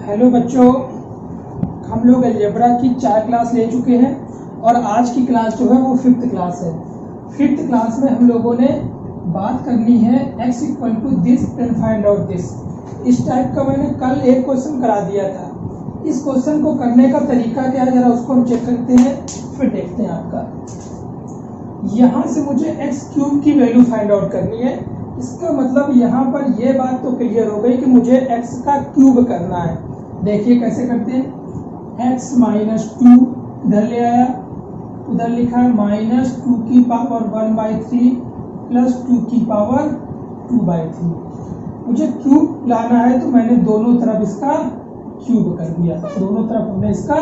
Hello बच्चों, हम लोग अलजेब्रा की 4 क्लास ले चुके हैं और आज की क्लास जो है वो 5th क्लास है। 5th क्लास में हम लोगों ने बात करनी है x equal to this and find out this. इस टाइप का मैंने कल एक क्वेश्चन करा दिया था। इस क्वेश्चन को करने का तरीका क्या है जरा उसको हम चेक करते हैं, फिर देखते हैं। आपका यहाँ से मुझे एक्स क्यूब की वैल्यू फाइंड आउट करनी है। इसका मतलब यहाँ पर ये बात तो क्लियर हो गई कि मुझे x का क्यूब करना है। देखिए कैसे करते हैं, x माइनस 2 इधर ले आया, उधर लिखा है माइनस 2 की पावर 1/3 प्लस 2 की पावर 2/3। मुझे क्यूब लाना है तो मैंने दोनों तरफ इसका क्यूब कर दिया, दोनों तरफ हमने इसका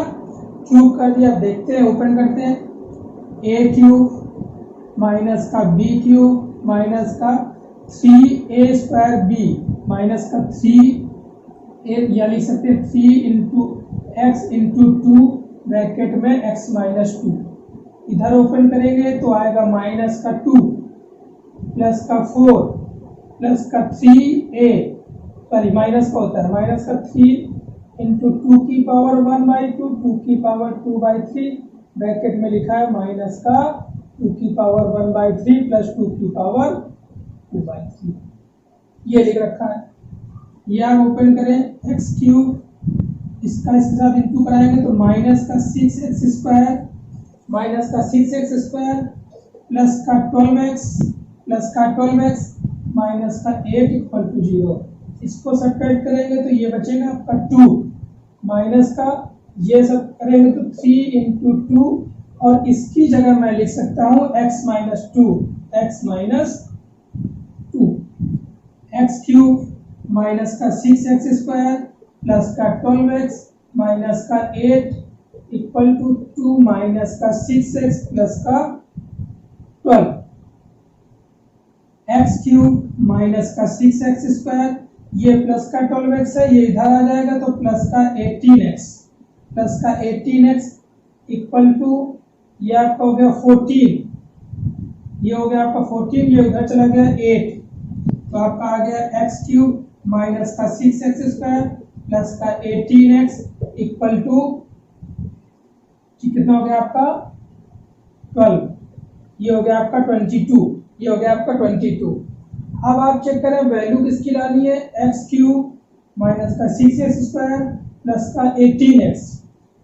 क्यूब कर दिया। देखते हैं, ओपन करते हैं, a क्यूब माइनस का b क्यूब माइनस का 3a² b माइनस का 3a, या लिख सकते हैं 3 इंटू एक्स इंटू 2 ब्रैकेट में x माइनस 2। इधर ओपन करेंगे तो आएगा माइनस का 2 प्लस का 4 प्लस का 3a, सॉरी माइनस का होता है माइनस का 3 इंटू 2 की पावर 1/2 2 की पावर 2/3 ब्रैकेट में लिखा है माइनस का 2 की पावर 1/3 प्लस 2 की पावर 2/3। ये लिख रखा है। ये आप ओपन करें, एक्स क्यूब इसका इसके साथ इंटू कराएंगे तो माइनस का 6x² माइनस का 6x² प्लस का 12x प्लस का 12x माइनस का 8 इक्वल टू 0। इसको सब्ट्रैक्ट करेंगे तो ये बचेगा आपका 2 माइनस का, ये सब करेंगे तो 3 इंटू 2 और इसकी जगह मैं लिख सकता हूँ x minus 2 x minus 2 x cube minus का 6x² प्लस का 12x माइनस का 8 इक्वल टू 2 माइनस का 6x प्लस का 12। एक्स क्यूब माइनस का 6x², ये प्लस का 12x है, ये इधर आ जाएगा तो प्लस का 18x इक्वल टू ये आपका हो गया 14, ये हो गया आपका 14, ये उधर चला गया 8, तो आपका आ गया एक्स क्यूब माइनस का 6x² प्लस का 18x इक्वल टू कितना हो गया आपका 12, ये हो गया आपका 22, ये हो गया आपका 22। अब आप चेक करें वैल्यू किसकी लानी है, एक्स क्यूब माइनस का 6x² प्लस का 18x।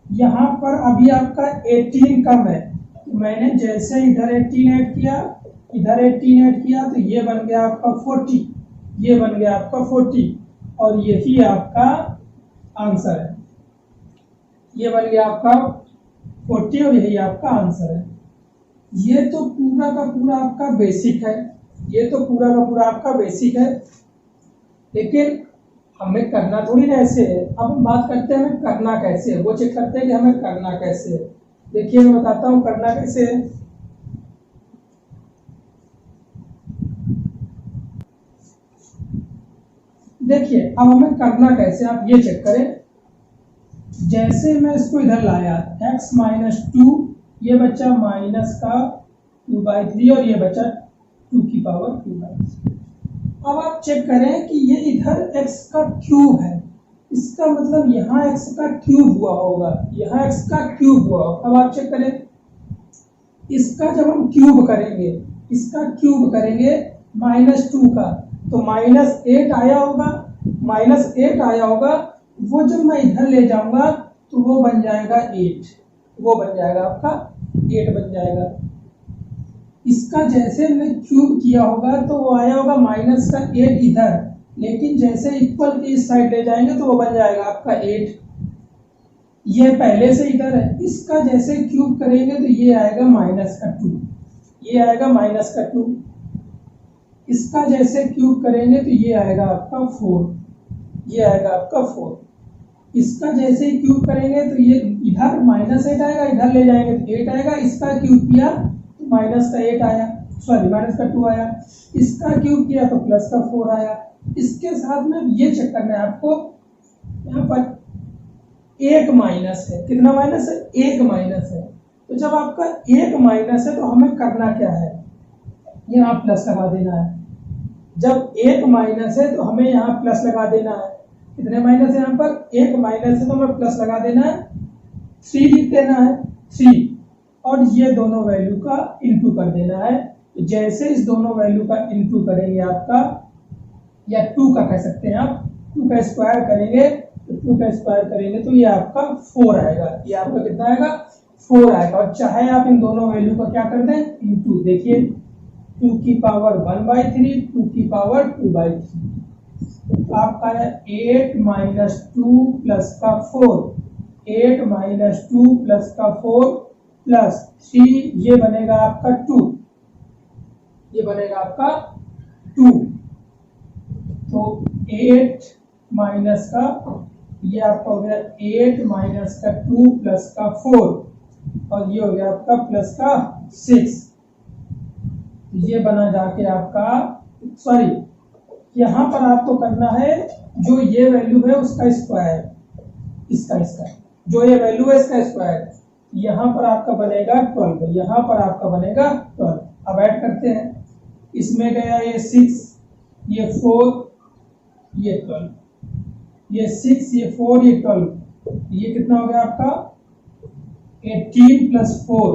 यहाँ पर अभी आपका 18 कम है, तो मैंने जैसे इधर 18 ऐड किया इधर 18 ऐड किया तो ये बन गया आपका 40, ये बन गया आपका 40 और यही आपका आंसर है। ये बन गया आपका 40 और यही आपका आंसर है। ये तो पूरा का पूरा आपका बेसिक है, ये तो पूरा का पूरा आपका बेसिक है, लेकिन हमें करना थोड़ी ना ऐसे है। अब हम बात करते हैं हमें करना कैसे है, वो चेक करते हैं कि हमें करना कैसे है। देखिए मैं बताता हूँ करना कैसे है। देखिए अब हमें करना कैसे, आप ये चेक करें। जैसे मैं इसको इधर लाया x माइनस 2, ये बच्चा माइनस का 2/3 और ये बच्चा 2 की पावर 2/3। अब आप चेक करें कि ये इधर x का क्यूब है, इसका मतलब यहाँ x का क्यूब हुआ होगा, यहाँ x का क्यूब हुआ होगा। अब आप चेक करें, इसका जब हम क्यूब करेंगे, इसका क्यूब करेंगे -2 का तो -8 आया होगा, -8 आया होगा। वो जब मैं इधर ले जाऊंगा तो वो बन जाएगा 8, वो बन जाएगा आपका 8 बन जाएगा। इसका जैसे हमने क्यूब किया होगा तो वो आया होगा -8 इधर, लेकिन जैसे इक्वल की इस साइड ले जाएंगे तो वो बन जाएगा आपका 8। ये पहले से इधर है, इसका जैसे क्यूब करेंगे तो ये आएगा -2, ये आएगा -2। इसका जैसे क्यूब करेंगे तो ये आएगा आपका 4, ये आएगा आपका 4। इसका जैसे ही क्यूब करेंगे तो ये इधर -8 आएगा, इधर ले जाएंगे तो 8 आएगा। इसका क्यूब किया तो -8 आया, सॉरी -2 आया। इसका क्यूब किया तो +4 आया। इसके साथ में ये चेक करना है आपको, यहाँ पर एक माइनस है, कितना माइनस है, एक माइनस है। तो जब आपका एक माइनस है तो हमें करना क्या है, यहाँ प्लस लगा देना है। जब एक माइनस है तो हमें यहाँ प्लस लगा देना है। कितने माइनस है यहाँ पर, एक माइनस है तो हमें प्लस लगा देना है, 3 लिख देना है 3, और ये दोनों वैल्यू का इनटू कर देना है। तो जैसे इस दोनों वैल्यू का इनटू करेंगे आपका, या 2 का कह सकते हैं आप, 2 का स्क्वायर करेंगे, तो 2 का स्क्वायर करेंगे तो ये आपका 4 आएगा, ये आपका कितना आएगा 4 आएगा। और चाहे आप इन दोनों वैल्यू का क्या कर दें, इनटू, देखिए 2 की पावर 1/3, 2 की पावर 2/3, आपका है 8 माइनस 2 प्लस का 4, 8 माइनस 2 प्लस का 4 प्लस 3, ये बनेगा आपका 2, ये बनेगा आपका 2। तो 8 माइनस का, ये आपका हो गया 8 माइनस का 2 प्लस का 4, और ये हो गया आपका प्लस का 6, ये बना जाके आपका, सॉरी यहां पर आपको करना है जो ये वैल्यू है उसका स्क्वायर, इसका जो ये वैल्यू है इसका स्क्वायर, यहां पर आपका बनेगा 12, यहां पर आपका बनेगा 12। अब ऐड करते हैं, इसमें गया ये 6, ये 4, ये 12, ये 6, ये 4, ये 12, ये कितना हो गया आपका 18 प्लस 4,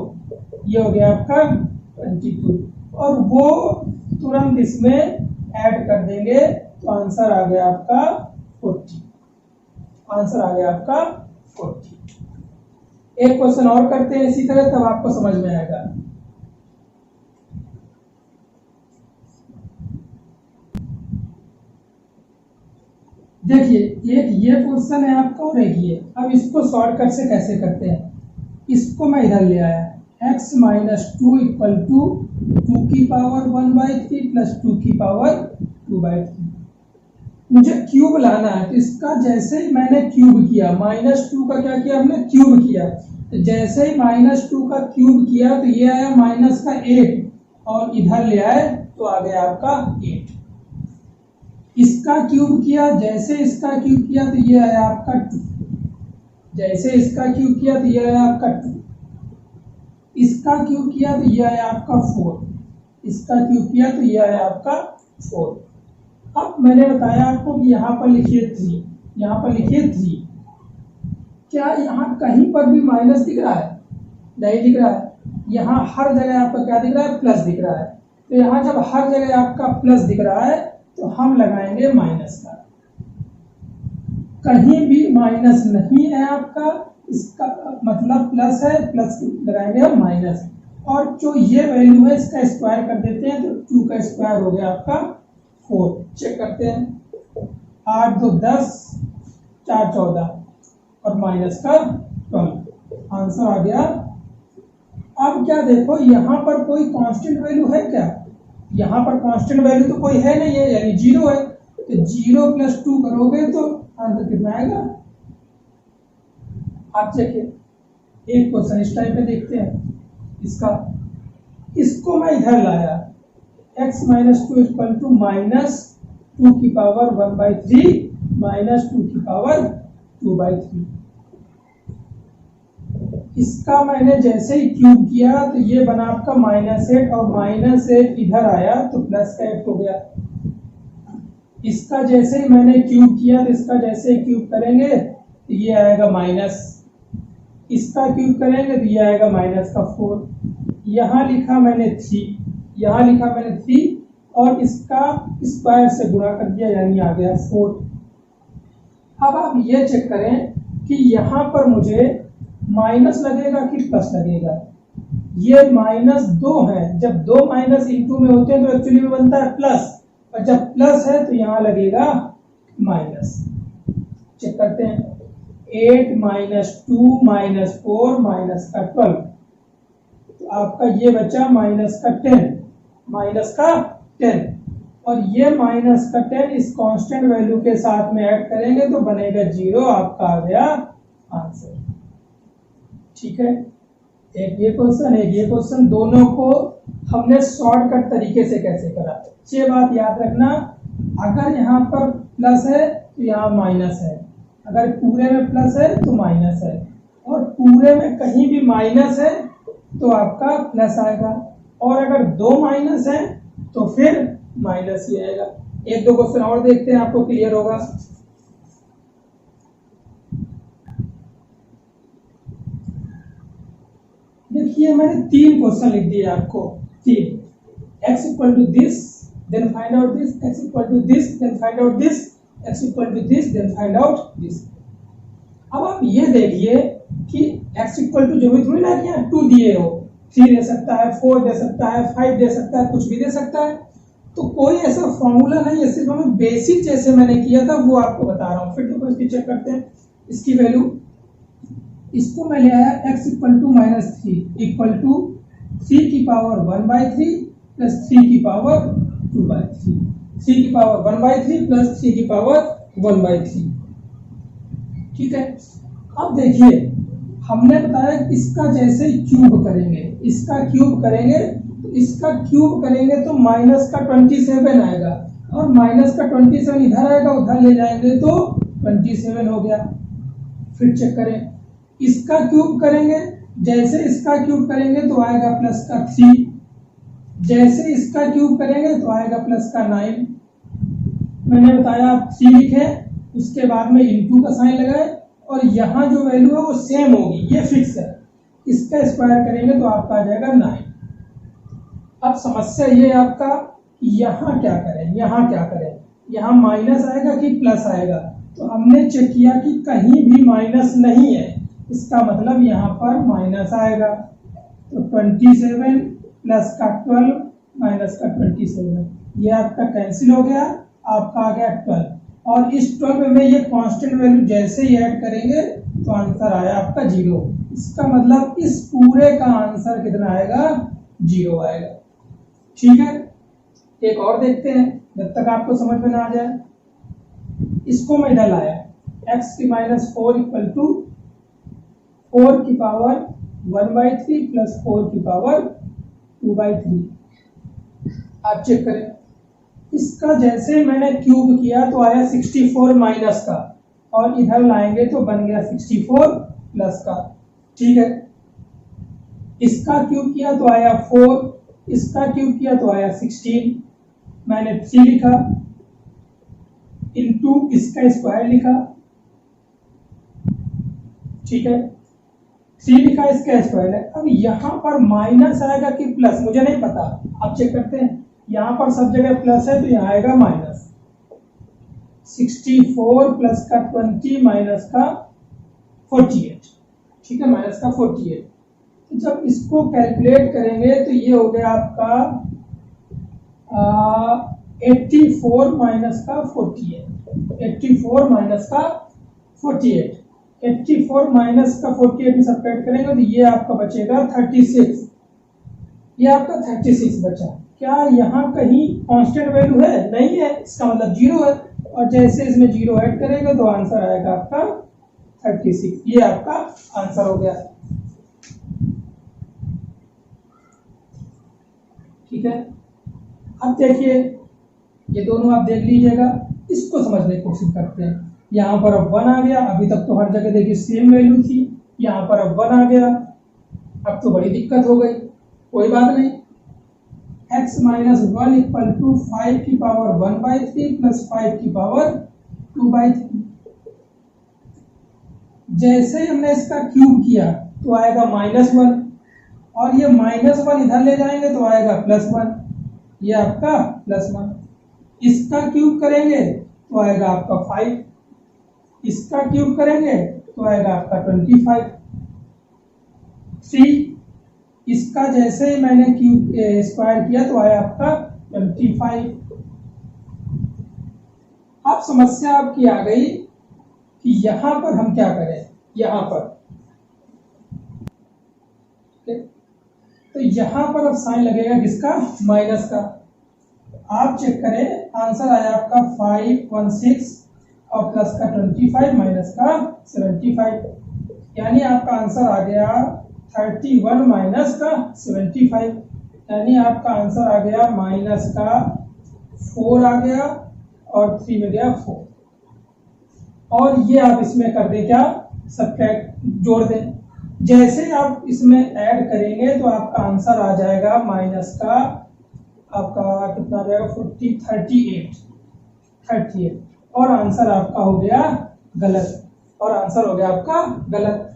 ये हो गया आपका 22, और वो तुरंत इसमें ऐड कर देंगे तो आंसर आ गया आपका 40, आंसर आ गया आपका 40। एक क्वेश्चन और करते हैं इसी तरह, तब आपको समझ में आएगा। देखिए एक ये क्वेश्चन है आपका और एक ये, अब इसको शॉर्टकट से कैसे करते हैं, इसको मैं इधर ले आया, x माइनस 2 इक्वल टू 2 की पावर 1/3 प्लस 2 की पावर 2/3, मुझे क्यूब लाना है। तो इसका जैसे ही मैंने क्यूब किया, -2 का क्या किया हमने, क्यूब किया, तो जैसे ही -2 का क्यूब किया तो ये आया माइनस का 8, और इधर ले आए तो आ गया आपका 8। इसका क्यूब किया, जैसे इसका क्यूब किया तो ये आया आपका 2, जैसे इसका क्यूब किया तो ये आया आपका 2, इसका क्यूब किया तो ये आया आपका 4, इसका क्यूब किया तो ये आया आपका 4। अब मैंने बताया आपको कि यहाँ पर लिखिए 3, यहाँ पर लिखिए 3, क्या यहाँ कहीं पर भी माइनस दिख रहा है, नहीं दिख रहा है, यहाँ हर जगह आपका क्या दिख रहा है, प्लस दिख रहा है। तो यहाँ जब हर जगह आपका प्लस दिख रहा है तो हम लगाएंगे माइनस का, कहीं भी माइनस नहीं है आपका, इसका मतलब प्लस है, प्लस लगाएंगे हम माइनस, और जो ये वैल्यू है इसका स्क्वायर कर देते हैं, तो 2 का स्क्वायर हो गया आपका 4। चेक करते हैं, 8 2 10, 4 14, और माइनस का 12, आंसर आ गया। अब क्या देखो, यहाँ पर कोई कांस्टेंट वैल्यू है क्या, यहाँ पर कांस्टेंट वैल्यू तो कोई है नहीं है, यानी 0 है, तो 0 प्लस 2 करोगे तो आंसर कितना आएगा, आप चेकिए। एक क्वेश्चन इस टाइप में देखते हैं, इसको मैं इधर लाया, x माइनस 2 इक्वल टू -2 की पावर 1/3 माइनस 2 की पावर 2/3। इसका मैंने जैसे ही क्यूब किया तो ये बना आपका -8, और -8 इधर आया तो प्लस का 8 हो गया। इसका जैसे ही मैंने क्यूब किया तो इसका जैसे ही क्यूब करेंगे तो ये आएगा माइनस, इसका क्यूब करेंगे तो ये आएगा माइनस का 4, यहाँ लिखा मैंने 3, यहाँ लिखा मैंने 3, और इसका स्क्वायर से गुणा कर दिया, यानी आ गया 4। अब आप ये चेक करें कि यहाँ पर मुझे माइनस लगेगा कि प्लस लगेगा, ये -2 है, जब 2 माइनस इंटू में होते हैं तो एक्चुअली में बनता है प्लस, और जब प्लस है तो यहाँ लगेगा माइनस। चेक करते हैं, 8 माइनस 2 माइनस 4 माइनस का 12, तो आपका ये बचा माइनस का 10, माइनस का 10, और ये माइनस का 10 इस कांस्टेंट वैल्यू के साथ में ऐड करेंगे तो बनेगा 0, आपका आ गया आंसर। ठीक है, एक ये क्वेश्चन, एक ये क्वेश्चन, दोनों को हमने शॉर्टकट तरीके से कैसे करा। ये बात याद रखना, अगर यहाँ पर प्लस है तो यहाँ माइनस है, अगर पूरे में प्लस है तो माइनस है, और पूरे में कहीं भी माइनस है तो आपका प्लस आएगा, और अगर 2 माइनस है तो फिर माइनस ही आएगा। एक दो क्वेश्चन और देखते हैं, आपको क्लियर होगा। देखिए मैंने 3 क्वेश्चन लिख दिए आपको, 3, x equal to this then find out this, x equal to this then find out this, x equal to this then find out this. अब आप ये देखिए कि x इक्वल टू जो भी थोड़ी ना कि यहाँ 2 दिए हो, 3 दे सकता है, 4 दे सकता है, 5 दे सकता है, कुछ भी दे सकता है। तो कोई ऐसा फॉर्मूला नहीं है, सिर्फ हमें बेसिक जैसे मैंने किया था वो आपको बता रहा हूँ। फिर देखो इसकी चेक करते हैं इसकी वैल्यू। इसको मैं ले आया x equal to -3 equal to 3 की पावर 1/3 प्लस 3 की पावर 2/3, 3 की पावर 1/3 प्लस 3 की पावर 1/3। ठीक है, अब देखिए हमने बताया इसका जैसे क्यूब करेंगे, इसका क्यूब करेंगे तो इसका क्यूब करेंगे तो माइनस का 27 आएगा, और माइनस का 27 इधर आएगा, उधर ले जाएंगे तो 27 हो गया। फिर चेक करें, इसका क्यूब करेंगे, जैसे इसका क्यूब करेंगे तो आएगा प्लस का 3, जैसे इसका क्यूब करेंगे तो आएगा प्लस का 9। मैंने बताया आप 3 लिखे, उसके बाद में इंटू का साइन लगाए, और यहाँ जो वैल्यू है वो सेम होगी, ये फिक्स है। इसका स्क्वायर करेंगे तो आपका आ जाएगा 9। अब समस्या ये आपका यहाँ क्या करें, यहाँ क्या करें, यहाँ माइनस आएगा कि प्लस आएगा। तो हमने चेक किया कि कहीं भी माइनस नहीं है, इसका मतलब यहाँ पर माइनस आएगा। तो 27 प्लस का 12 माइनस का 27, ये आपका कैंसिल हो गया, आपका आ गया 12। और इस 12 में ये कांस्टेंट वैल्यू जैसे ही ऐड करेंगे तो आंसर आया आपका 0। इसका मतलब इस पूरे का आंसर कितना आएगा, 0 आएगा। ठीक है, एक और देखते हैं जब तक आपको समझ में ना आ जाए। इसको मैं इधर लाया, x की -4 इक्वल टू 4 की पावर 1/3 प्लस 4 की पावर 2/3। आप चेक करें, इसका जैसे मैंने क्यूब किया तो आया 64 माइनस का, और इधर लाएंगे तो बन गया 64 प्लस का। ठीक है, इसका क्यूब किया तो आया 4, इसका क्यूब किया तो आया 16, मैंने 3 लिखा, इनटू इसका स्क्वायर लिखा। ठीक है, 3 लिखा, इसका स्क्वायर है। अब यहाँ पर माइनस आएगा कि प्लस मुझे नहीं पता, आप चेक करते हैं। यहाँ पर सब जगह प्लस है तो यहाँ आएगा माइनस। 64 प्लस का 20 माइनस का 48। ठीक है, माइनस का 48। तो जब इसको कैलकुलेट करेंगे तो ये हो गया आपका 84 माइनस का 48, 84 माइनस का 48, 84 माइनस का 48 में सब्ट्रैक्ट करेंगे तो ये आपका बचेगा 36। ये आपका 36 बचा। क्या यहाँ कहीं कांस्टेंट वैल्यू है? नहीं है, इसका मतलब 0 है, और जैसे इसमें 0 ऐड करेंगे तो आंसर आएगा आपका 36। ये आपका आंसर हो गया। ठीक है, अब देखिए ये दोनों आप देख लीजिएगा, इसको समझने की कोशिश करते हैं। यहाँ पर अब 1 आ गया, अभी तक तो हर जगह देखिए सेम वैल्यू थी, यहाँ पर अब 1 आ गया, अब तो बड़ी दिक्कत हो गई। कोई बात नहीं, x - 1 इक्वल टू 5 की पावर 1/3 प्लस 5 की पावर 2/3। जैसे ही हमने इसका क्यूब किया तो आएगा -1, और ये -1 इधर ले जाएंगे तो आएगा +1, ये आपका +1। इसका क्यूब करेंगे तो आएगा आपका 5, इसका क्यूब करेंगे तो आएगा आपका 25। 3, इसका जैसे ही मैंने क्यूब स्क्वायर किया तो आया आपका 25। अब समस्या आपकी आ गई कि यहां पर हम क्या करें, यहां पर तो यहां पर अब साइन लगेगा किसका, माइनस का। आप चेक करें, आंसर आया आपका 516 और प्लस का 25 माइनस का 75, यानी आपका आंसर आ गया 31 माइनस का 75, यानी आपका आंसर आ गया माइनस का 4 आ गया, और 3 में गया 4। और ये आप इसमें कर दें क्या, सब्ट्रैक्ट, जोड़ दें। जैसे आप इसमें ऐड करेंगे तो आपका आंसर आ जाएगा माइनस का आपका कितना आ जाएगा 38, और आंसर आपका हो गया गलत, और आंसर हो गया आपका गलत।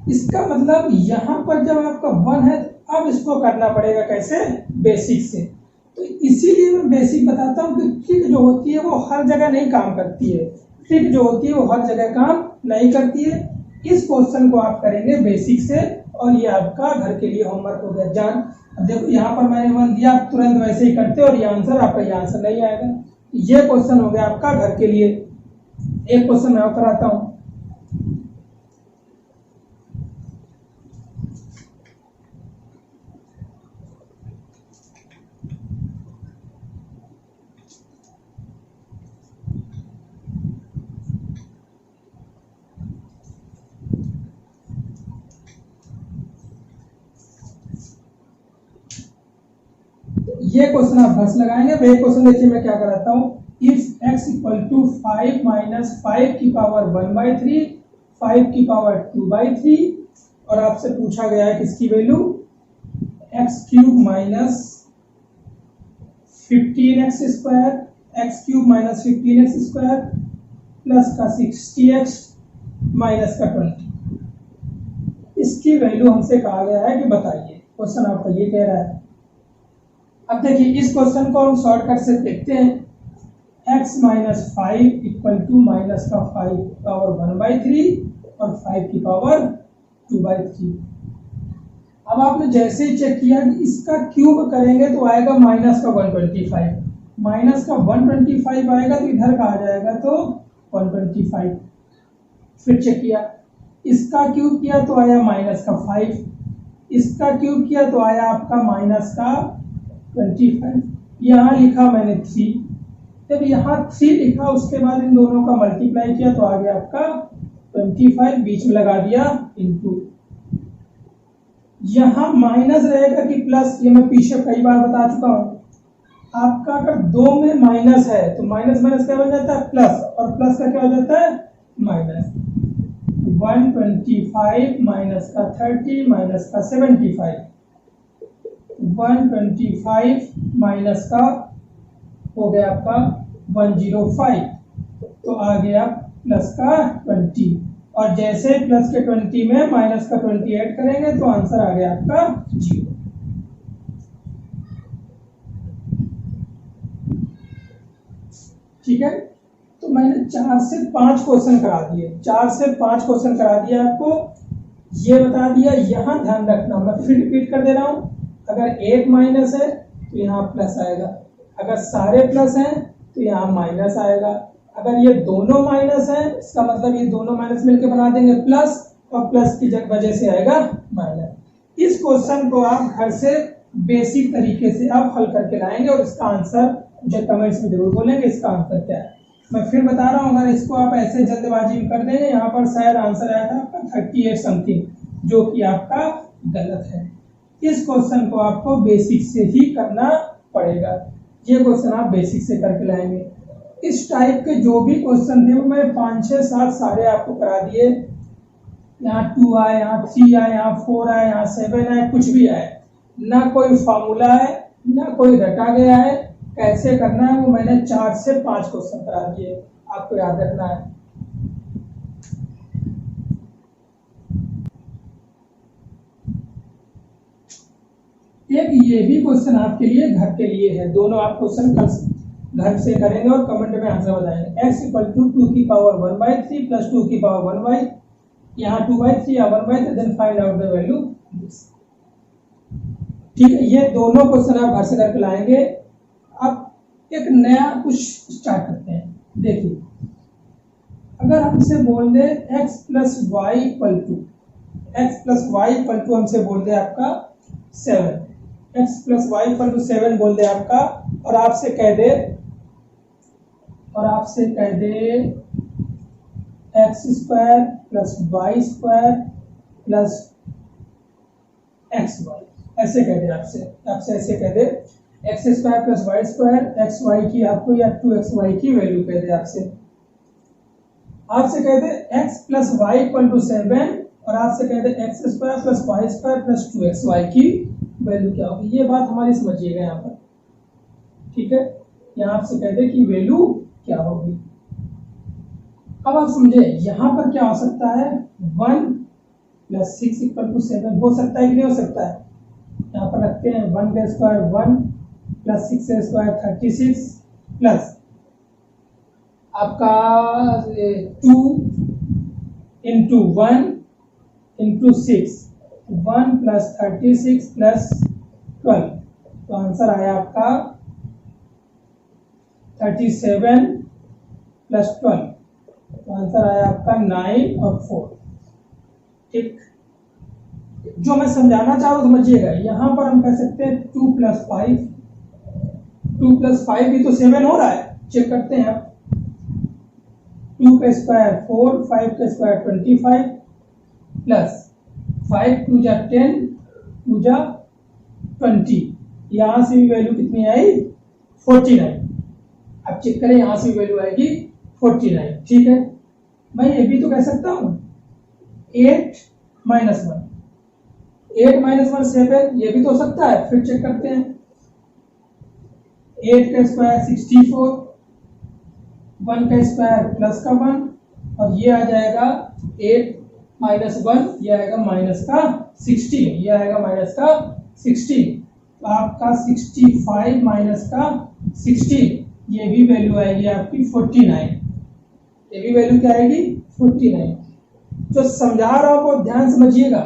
इसका मतलब यहाँ पर जब आपका 1 है तो अब इसको करना पड़ेगा कैसे, बेसिक से। तो इसीलिए मैं बेसिक बताता हूँ कि ट्रिक जो होती है वो हर जगह नहीं काम करती है, ट्रिक जो होती है वो हर जगह काम नहीं करती है। इस क्वेश्चन को आप करेंगे बेसिक से और ये आपका घर के लिए होमवर्क हो गया जान। अब देखो यहाँ पर मैंने 1 दिया, आप तुरंत वैसे ही करते और ये आंसर आपका, ये आंसर नहीं आएगा। ये क्वेश्चन हो गया आपका घर के लिए। एक क्वेश्चन मैं कराता हूँ। ये क्वेश्चन आप बस लगाएंगे। एक क्वेश्चन देखिए मैं क्या कराता हूँ। If x equal to 5 minus 5 की पावर 1/3, 5 की पावर 2/3 और आपसे पूछा गया है किसकी value, x cube minus 15x square, x cube minus 15x square plus का 60x माइनस का 20, इसकी वैल्यू हमसे कहा गया है कि बताइए। क्वेश्चन आपका ये कह रहा है। अब देखिए इस क्वेश्चन को हम शॉर्टकट से देखते हैं। x minus 5 equal to minus का 5 की पावर 1/3 और 5 की पावर 2/3। अब आपने जैसे ही चेक किया कि इसका क्यूब करेंगे तो आएगा माइनस का 125, माइनस का 125 आएगा तो इधर का आ जाएगा तो 125। फिर चेक किया, इसका क्यूब किया तो आया माइनस का 5, इसका क्यूब किया तो आया आपका माइनस का 25। यहाँ लिखा मैंने 3, जब यहाँ 3 लिखा उसके बाद इन दोनों का मल्टीप्लाई किया तो आ गया आपका 25, बीच में लगा दिया इनटू। यहाँ माइनस रहेगा कि प्लस, ये मैं पीछे कई बार बता चुका हूं। आपका अगर 2 में माइनस है तो माइनस माइनस क्या बन जाता है, प्लस, और प्लस का क्या हो जाता है, माइनस। 125 माइनस का 30 माइनस का 75, 125 माइनस का हो गया आपका 105, तो आ गया प्लस का 20, और जैसे प्लस के 20 में माइनस का 20 ऐड करेंगे तो आंसर आ गया आपका 0। ठीक है, तो मैंने 4 से 5 क्वेश्चन करा दिए, 4 से 5 क्वेश्चन करा दिया आपको, ये बता दिया। यहां ध्यान रखना, मैं फिर रिपीट कर दे रहा हूं, अगर एक माइनस है तो यहाँ प्लस आएगा, अगर सारे प्लस हैं तो यहाँ माइनस आएगा, अगर ये दोनों माइनस हैं इसका मतलब ये दोनों माइनस मिलके बना देंगे प्लस, और प्लस की वजह से आएगा माइनस। इस क्वेश्चन को आप घर से बेसिक तरीके से आप हल करके लाएंगे और इसका आंसर मुझे कमेंट्स में जरूर बोलेंगे इसका आंसर क्या है। मैं फिर बता रहा हूँ, अगर इसको आप ऐसे जल्दबाजी में कर देंगे, यहाँ पर शायद आंसर आया था आपका 38 समथिंग, जो कि आपका गलत है। इस क्वेश्चन को आपको बेसिक से ही करना पड़ेगा। ये क्वेश्चन आप बेसिक से करके लाएंगे। इस टाइप के जो भी क्वेश्चन थे वो मैंने 5, 6, 7 सारे आपको करा दिए। यहाँ 2 आए, यहाँ 3 आए, यहाँ 4 आए, यहाँ 7 आए, कुछ भी आए, ना कोई फॉर्मूला है ना कोई रटा गया है, कैसे करना है वो मैंने 4 से 5 क्वेश्चन करा दिए, आपको याद रखना है। एक ये भी क्वेश्चन आपके लिए घर के लिए है, दोनों आप क्वेश्चन घर से करेंगे और कमेंट में आंसर बताएंगे। x इक्वल टू 2 की पावर 1/3 प्लस 2 की पावर 1/, यहाँ 2/3 या 1/3, then find out the value. ठीक है, ये दोनों क्वेश्चन आप घर से करके लाएंगे। अब एक नया कुछ स्टार्ट करते हैं। देखिए, अगर हमसे बोल दे x plus Y equal to, x plus Y equal to हमसे बोल दे आपका 7, x plus Y equal to 7 बोल दे आपका, और आपसे कह दे x square plus y square plus x y, ऐसे कह दे आपसे ऐसे कह दे x square plus y square, x y की आपको या 2x वाई की वैल्यू कह दे आपसे कह दे x plus Y equal to 7, और आपसे कह दे x square plus y square plus 2x y की वैल्यू क्या होगी। ये बात हमारी समझिएगा यहाँ पर, ठीक है। यहाँ आपसे कह दे कि वैल्यू क्या होगी। अब आप समझे यहाँ पर क्या हो सकता है, 1 प्लस 6 इक्वल टू 7 हो सकता है कि नहीं हो सकता है? यहाँ पर रखते हैं 1 का स्क्वायर 1 प्लस 6 का स्क्वायर 36 प्लस आपका 2 इंटू 1 इंटू 6 1 प्लस 36 प्लस 12, तो आंसर आया आपका 37 प्लस 12, तो आंसर आया आपका 9 और 4। ठीक, जो मैं समझाना चाह रहा हूं समझिएगा, यहां पर हम कह सकते हैं 2 प्लस 5, 2 प्लस 5 भी तो 7 हो रहा है, चेक करते हैं आप। 2 का स्क्वायर 4, 5 का स्क्वायर 25 प्लस 5 2 जा 10 2 जा 20, यहां से भी वैल्यू कितनी आई 49। अब चेक करें, यहां से भी वैल्यू आएगी 49। ठीक है, मैं ये भी तो कह सकता हूं 8 माइनस 1, 8 माइनस 1 7, ये भी तो हो सकता है। फिर चेक करते हैं, 8 का स्क्वायर 64, 1 का स्क्वायर प्लस का 1, और ये आ जाएगा 8 माइनस 1, ये आएगा माइनस का 16, ये आएगा माइनस का 16, तो आपका 65 माइनस का 16, ये भी वैल्यू आएगी आपकी 49, ये भी वैल्यू क्या आएगी 49। जो समझा रहा हूं वो ध्यान समझिएगा,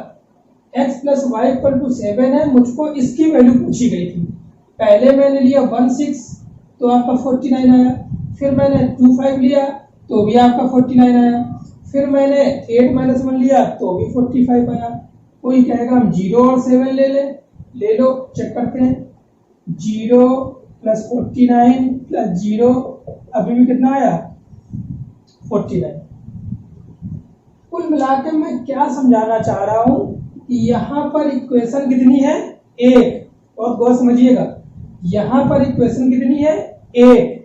x plus Y equal to 7 है, मुझको इसकी वैल्यू पूछी गई थी। पहले मैंने लिया 16 तो आपका 49 आया, फिर मैंने 25 लिया तो भी आपका 49 आया, फिर मैंने 8 माइनस 1 लिया तो भी 45 आया। कोई कहेगा हम 0 और 7 ले लो, चेक करते हैं। 0 प्लस 49 प्लस 0, अभी भी कितना आया 49। कुल मिलाकर मैं क्या समझाना चाह रहा हूं कि यहां पर इक्वेशन कितनी है 1, और गौर समझिएगा, यहां पर इक्वेशन कितनी है 1,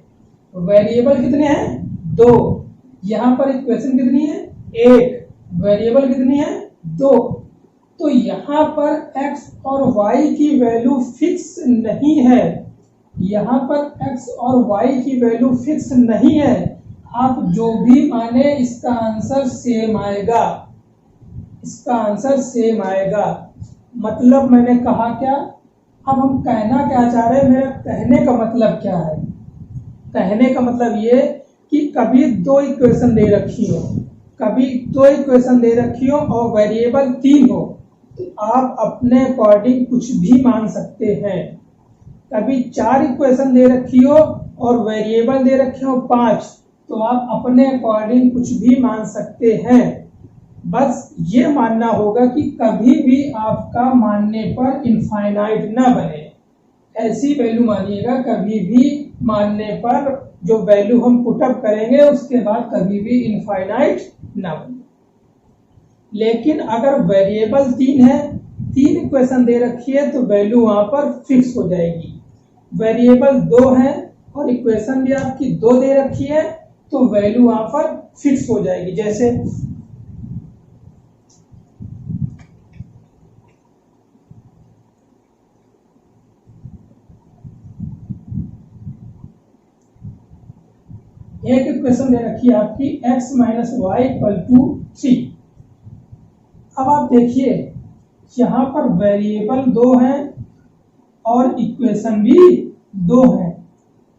वेरिएबल कितने हैं 2, यहां पर इक्वेशन कितनी है 1, वेरिएबल कितनी है 2, तो यहां पर x और y की वैल्यू फिक्स नहीं है, यहां पर x और y की वैल्यू फिक्स नहीं है। आप जो भी माने इसका आंसर सेम आएगा, इसका आंसर सेम आएगा। मतलब मैंने कहा क्या, अब हम कहना क्या चाह रहे हैं, मेरा कहने का मतलब क्या है? कहने का मतलब ये कि कभी 2 इक्वेशन दे रखी हो, कभी 2 इक्वेशन दे रखी हो और वेरिएबल 3 हो, तो आप अपने अकॉर्डिंग कुछ भी मान सकते हैं। कभी 4 इक्वेशन दे रखी हो और वेरिएबल दे रखे हो 5, तो आप अपने अकॉर्डिंग कुछ भी मान सकते हैं। बस ये मानना होगा कि कभी भी आपका मानने पर इनफाइनाइट ना बने, ऐसी वैल्यू मानिएगा कभी भी मानने पर जो वैल्यू हम पुटअप करेंगे उसके बाद कभी भी इनफाइनाइट ना बने। लेकिन अगर वेरिएबल 3 है, 3 इक्वेशन दे रखी है, तो वैल्यू वहां पर फिक्स हो जाएगी। वेरिएबल 2 है और इक्वेशन भी आपकी 2 दे रखी है, तो वैल्यू वहां पर फिक्स हो जाएगी। जैसे एक इक्वेशन दे रखी है आपकी x minus Y equal to 3। अब आप देखिए यहां पर वेरिएबल 2 है और इक्वेशन भी 2 है,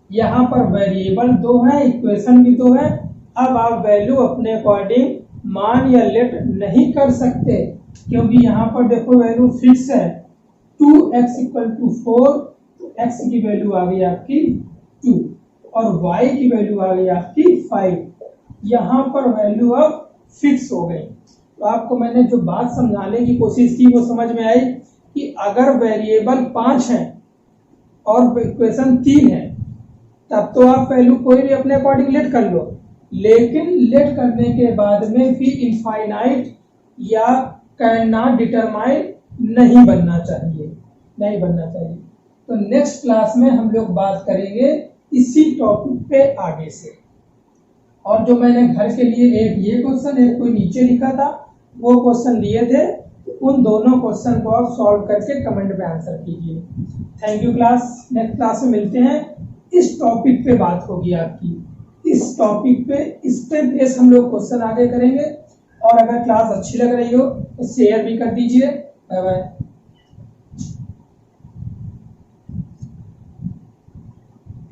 यहां पर वेरिएबल 2 है, इक्वेशन भी 2 है। अब आप वैल्यू अपने अकॉर्डिंग मान या लेट नहीं कर सकते, क्योंकि यहां पर देखो वैल्यू फिक्स है। 2x इक्वल टू 4, तो x की वैल्यू आ गई आपकी 2 और y की वैल्यू आ गई आपकी 5। यहां पर वैल्यू अब फिक्स हो गई। तो आपको मैंने जो बात समझाने की कोशिश की वो समझ में आई कि अगर वेरिएबल 5 है और इक्वेशन 3 है, तब तो आप वैल्यू कोई भी अपने अकॉर्डिंग लेट कर लो, लेकिन लेट करने के बाद में भी इनफाइनाइट या कैन नॉट डिटरमाइन नहीं बनना चाहिए, नहीं बनना चाहिए। तो नेक्स्ट क्लास में हम लोग बात करेंगे इसी टॉपिक पे आगे से। और जो मैंने घर के लिए एक ये क्वेश्चन एक कोई नीचे लिखा था, वो क्वेश्चन दिए थे, उन दोनों क्वेश्चन को आप सॉल्व करके कमेंट में आंसर कीजिए। Thank you class, next class में मिलते हैं। इस टॉपिक पे बात होगी आपकी, इस टॉपिक पे स्टेप बेस हम लोग क्वेश्चन आगे करेंगे। और अगर क्लास अच्छी लग रही हो तो शेयर भी कर दीजिए। Bye bye.